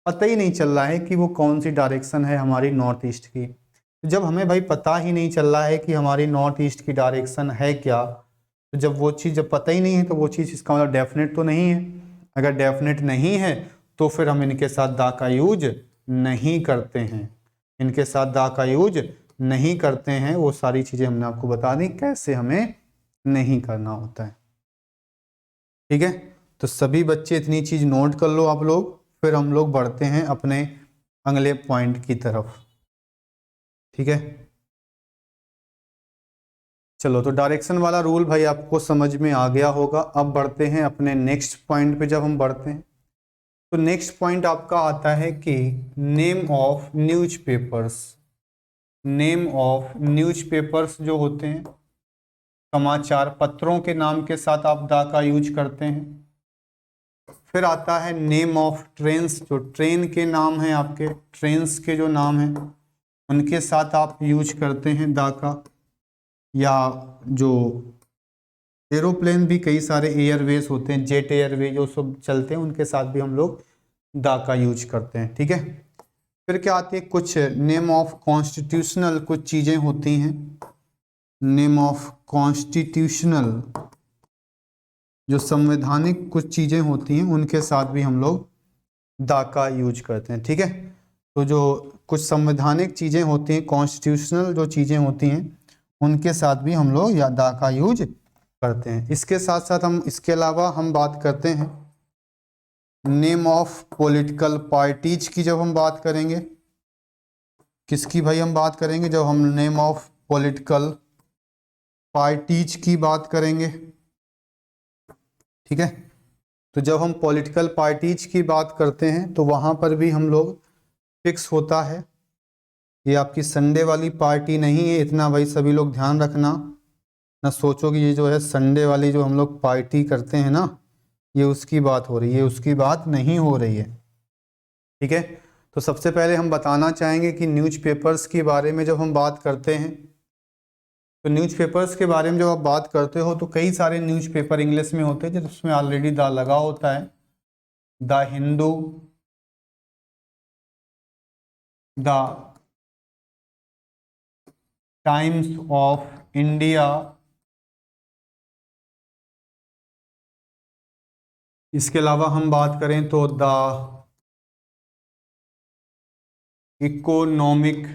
पता ही नहीं चल रहा है कि वो कौन सी डायरेक्शन है हमारी नॉर्थ ईस्ट की। जब हमें भाई पता ही नहीं चल रहा है कि हमारी नॉर्थ ईस्ट की डायरेक्शन है क्या, तो जब वो चीज़ जब पता ही नहीं है तो वो चीज़ इसका मतलब डेफिनेट तो नहीं है। अगर डेफिनेट नहीं है तो फिर हम इनके साथ दा का यूज नहीं करते हैं, इनके साथ दा का यूज नहीं करते हैं। वो सारी चीज़ें हमने आपको बता दी कैसे हमें नहीं करना होता है। ठीक है, तो सभी बच्चे इतनी चीज़ नोट कर लो आप लोग, फिर हम लोग बढ़ते हैं अपने अगले पॉइंट की तरफ। ठीक है, चलो तो डायरेक्शन वाला रूल भाई आपको समझ में आ गया होगा। अब बढ़ते हैं अपने नेक्स्ट पॉइंट पे। जब हम बढ़ते हैं तो नेक्स्ट पॉइंट आपका आता है कि name of newspapers. Name of newspapers जो होते हैं, समाचार पत्रों के नाम के साथ आप दा का यूज करते हैं। फिर आता है नेम ऑफ ट्रेन्स, जो ट्रेन के नाम हैं आपके, ट्रेन्स के जो नाम हैं उनके साथ आप यूज करते हैं दा का। या जो एरोप्लेन भी कई सारे एयरवेज होते हैं, जेट एयरवे जो सब चलते हैं उनके साथ भी हम लोग दा का यूज करते हैं। ठीक है, फिर क्या आती है कुछ नेम ऑफ कॉन्स्टिट्यूशनल, कुछ चीज़ें होती हैं नेम ऑफ कॉन्स्टिट्यूशनल, जो संवैधानिक कुछ चीज़ें होती हैं उनके साथ भी हम लोग दा का यूज करते हैं। ठीक है, तो जो कुछ संवैधानिक चीज़ें होती हैं, कॉन्स्टिट्यूशनल जो चीज़ें होती हैं उनके साथ भी हम लोग या दा का यूज करते हैं। इसके साथ साथ हम इसके अलावा हम बात करते हैं नेम ऑफ पॉलिटिकल पार्टीज की। जब हम बात करेंगे किसकी भाई हम बात करेंगे, जब हम नेम ऑफ पॉलिटिकल पार्टीज की बात करेंगे। ठीक है, तो जब हम पॉलिटिकल पार्टीज की बात करते हैं तो वहाँ पर भी हम लोग फिक्स होता है, ये आपकी संडे वाली पार्टी नहीं है, इतना भाई सभी लोग ध्यान रखना। ना सोचो कि ये जो है संडे वाली जो हम लोग पार्टी करते हैं ना, ये उसकी बात हो रही है, उसकी बात नहीं हो रही है। ठीक है, तो सबसे पहले हम बताना चाहेंगे कि न्यूज़पेपर्स के बारे में जब हम बात करते हैं, तो न्यूज़पेपर्स के बारे में जब आप बात करते हो तो कई सारे न्यूज़पेपर इंग्लिश में होते हैं जिसमें ऑलरेडी दा लगा होता है। The Hindu, the times of India, इसके अलावा हम बात करें तो द इकोनॉमिक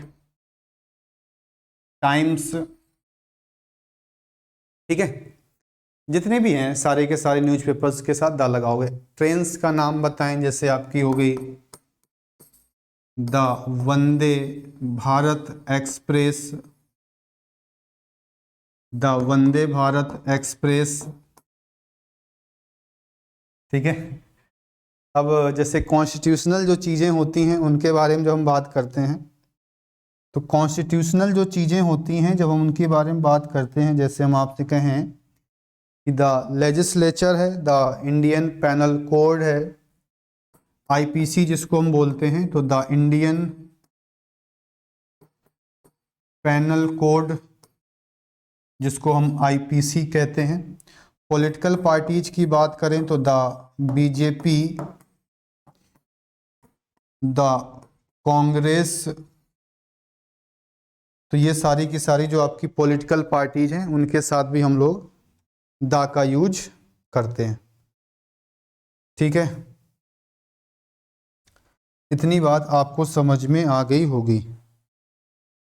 टाइम्स। ठीक है, जितने भी हैं सारे के सारे न्यूज़पेपर्स के साथ दा लगाओगे। ट्रेन्स का नाम बताएं, जैसे आपकी हो गई the Vande Bharat express, the Vande Bharat express. ठीक है, अब जैसे कॉन्स्टिट्यूशनल जो चीज़ें होती हैं उनके बारे में जब हम बात करते हैं, तो कॉन्स्टिट्यूशनल जो चीज़ें होती हैं जब हम उनके बारे में बात करते हैं, जैसे हम आपसे कहें कि द लेजिस्लेचर है, द इंडियन पैनल कोड है, आईपीसी जिसको हम बोलते हैं, तो द इंडियन पैनल कोड जिसको हम आईपीसी कहते हैं। पॉलिटिकल पार्टीज की बात करें तो द बीजेपी, द कांग्रेस। तो ये सारी की सारी जो आपकी पॉलिटिकल पार्टीज हैं उनके साथ भी हम लोग दा का यूज करते हैं। ठीक है, इतनी बात आपको समझ में आ गई होगी।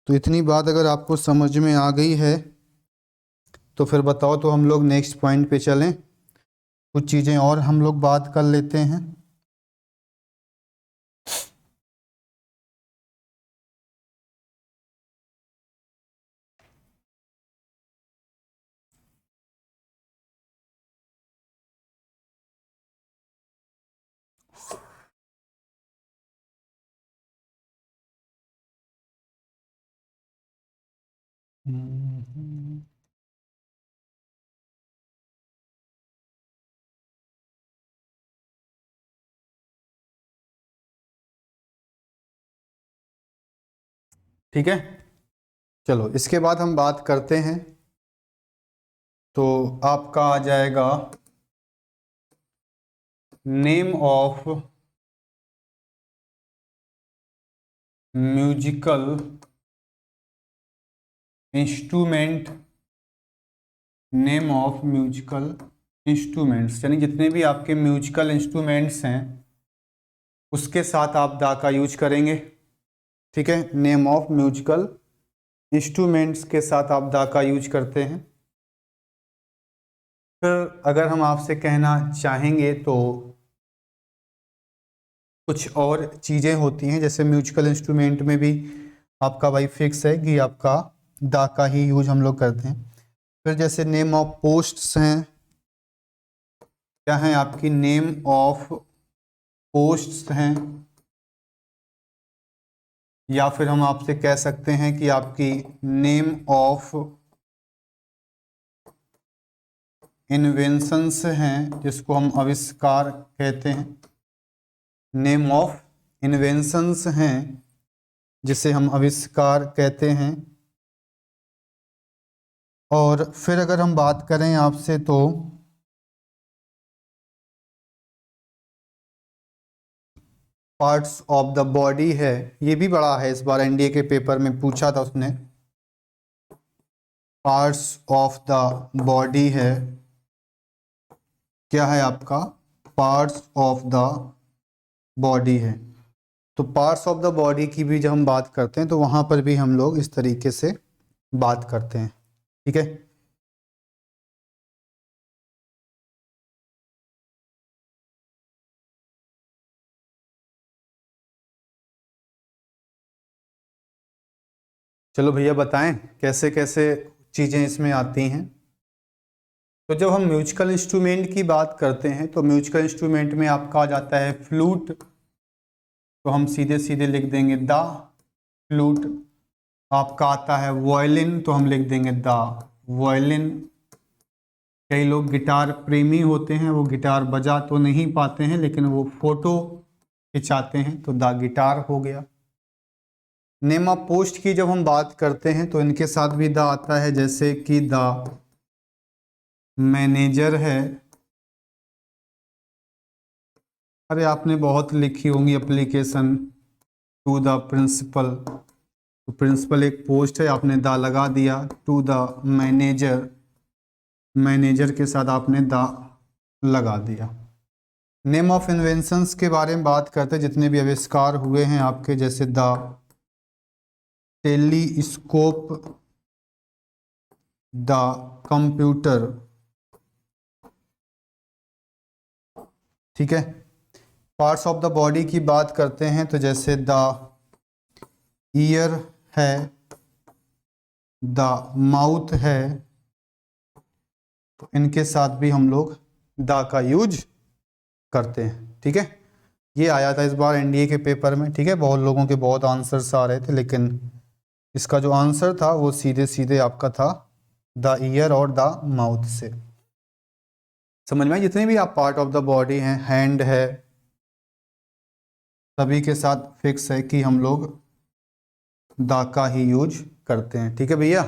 तो इतनी बात अगर आपको समझ में आ गई है तो फिर बताओ, तो हम लोग नेक्स्ट पॉइंट पे चलें, कुछ चीज़ें और हम लोग बात कर लेते हैं। ठीक है, चलो इसके बाद हम बात करते हैं, तो आपका आ जाएगा name of musical instrument, name of musical instruments, यानी जितने भी आपके म्यूजिकल इंस्ट्रूमेंट्स हैं उसके साथ आप दा का यूज करेंगे। ठीक है, नेम ऑफ म्यूजिकल इंस्ट्रूमेंट्स के साथ आप दा का यूज करते हैं। फिर अगर हम आपसे कहना चाहेंगे तो कुछ और चीज़ें होती हैं, जैसे म्यूजिकल इंस्ट्रूमेंट में भी आपका भाई फिक्स है कि आपका दा का ही यूज हम लोग करते हैं। फिर जैसे नेम ऑफ पोस्ट्स हैं, क्या है आपकी नेम ऑफ पोस्ट्स हैं, या फिर हम आपसे कह सकते हैं कि आपकी नेम ऑफ इन्वेंशंस हैं, जिसको हम आविष्कार कहते हैं। नेम ऑफ इन्वेंशंस हैं जिसे हम आविष्कार कहते हैं। और फिर अगर हम बात करें आपसे तो पार्ट्स ऑफ द बॉडी है, ये भी बड़ा है, इस बार एनडीए के पेपर में पूछा था उसने। पार्ट्स ऑफ द बॉडी है, क्या है आपका पार्ट्स ऑफ द बॉडी है। तो पार्ट्स ऑफ द बॉडी की भी जब हम बात करते हैं तो वहां पर भी हम लोग इस तरीके से बात करते हैं। ठीक है, चलो भैया बताएं कैसे कैसे चीज़ें इसमें आती हैं। तो जब हम म्यूजिकल इंस्ट्रूमेंट की बात करते हैं तो म्यूजिकल इंस्ट्रूमेंट में आपका आ जाता है फ्लूट, तो हम सीधे सीधे लिख देंगे द फ्लूट। आपका आता है वायलिन, तो हम लिख देंगे द वायलिन। कई लोग गिटार प्रेमी होते हैं, वो गिटार बजा तो नहीं पाते हैं लेकिन वो फोटो खिंचाते हैं, तो द गिटार हो गया। नेम ऑफ पोस्ट की जब हम बात करते हैं तो इनके साथ भी द आता है, जैसे कि द मैनेजर है। अरे आपने बहुत लिखी होंगी एप्लीकेशन टू द प्रिंसिपल, तो प्रिंसिपल एक पोस्ट है, आपने द लगा दिया। टू द मैनेजर, मैनेजर के साथ आपने द लगा दिया। नेम ऑफ इन्वेंशंस के बारे में बात करते हैं, जितने भी आविष्कार हुए हैं आपके, जैसे द टेलीस्कोप, द कंप्यूटर। ठीक है, पार्ट्स ऑफ द बॉडी की बात करते हैं तो जैसे द ईयर है, द माउथ है, तो इनके साथ भी हम लोग द का यूज करते हैं। ठीक है, ये आया था इस बार एनडीए के पेपर में। ठीक है, बहुत लोगों के बहुत आंसर्स आ रहे थे, लेकिन इसका जो आंसर था वो सीधे सीधे आपका था द ईयर और द माउथ से। समझ में, जितने भी आप पार्ट ऑफ द बॉडी हैं, हैंड है, सभी के साथ फिक्स है कि हम लोग द का ही यूज करते हैं। ठीक है भैया,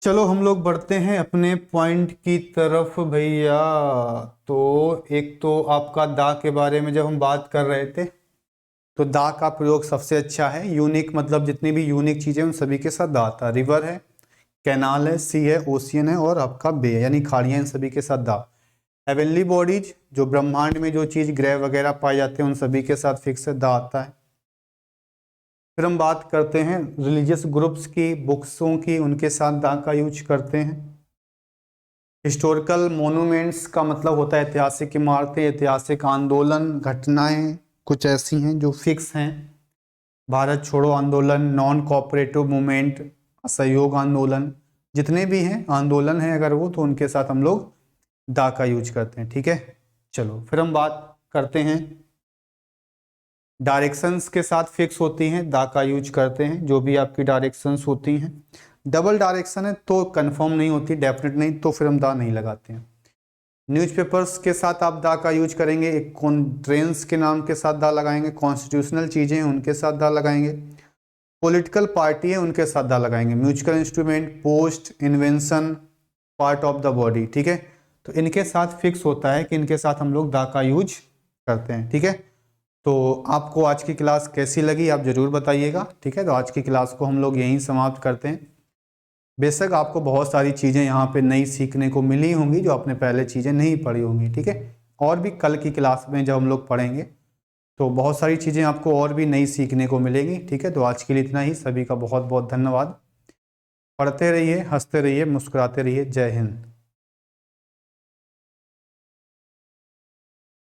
चलो हम लोग बढ़ते हैं अपने पॉइंट की तरफ भैया। तो एक तो आपका दा के बारे में जब हम बात कर रहे थे तो दा का प्रयोग सबसे अच्छा है। यूनिक मतलब जितनी भी यूनिक चीज़ें उन सभी के साथ दा आता है। रिवर है, कैनाल है, सी है, ओशियन है और आपका बे यानी खाड़ियाँ, इन सभी के साथ दा। हेवनली बॉडीज, जो ब्रह्मांड में जो चीज़ ग्रह वगैरह पाए जाते हैं उन सभी के साथ फिक्स है, दा आता है। फिर हम बात करते हैं रिलीजियस ग्रुप्स की, बुक्सों की, उनके साथ दा का यूज करते हैं। हिस्टोरिकल मोनूमेंट्स का मतलब होता है ऐतिहासिक इमारतें, ऐतिहासिक आंदोलन, घटनाएं कुछ ऐसी हैं जो फिक्स हैं। भारत छोड़ो आंदोलन, नॉन कोऑपरेटिव मूवमेंट, असहयोग आंदोलन, जितने भी हैं आंदोलन हैं अगर वो, तो उनके साथ हम लोग दा का यूज करते हैं। ठीक है, चलो फिर हम बात करते हैं डायरेक्शंस के साथ फिक्स होती हैं, दा का यूज करते हैं। जो भी आपकी डायरेक्शंस होती हैं, डबल डायरेक्शन है तो कंफर्म नहीं होती, डेफिनेट नहीं, तो फिर हम दा नहीं लगाते हैं। न्यूज़पेपर्स के साथ आप दा का यूज करेंगे, एक ट्रेंड्स के नाम के साथ दा लगाएंगे, कॉन्स्टिट्यूशनल चीज़ें हैं उनके साथ दा लगाएंगे, पॉलिटिकल पार्टी है उनके साथ दा लगाएंगे। Musical instrument, post, invention, part of the body. ठीक है, तो इनके साथ फिक्स होता है कि इनके साथ हम लोग दा का यूज करते हैं। ठीक है, तो आपको आज की क्लास कैसी लगी आप ज़रूर बताइएगा, ठीक है। तो आज की क्लास को हम लोग यहीं समाप्त करते हैं। बेशक आपको बहुत सारी चीज़ें यहाँ पे नई सीखने को मिली होंगी जो आपने पहले चीज़ें नहीं पढ़ी होंगी, ठीक है। और भी कल की क्लास में जब हम लोग पढ़ेंगे तो बहुत सारी चीज़ें आपको और भी नई सीखने को मिलेंगी, ठीक है। तो आज के लिए इतना ही। सभी का बहुत बहुत धन्यवाद। पढ़ते रहिए, हंसते रहिए, मुस्कुराते रहिए। जय हिंद।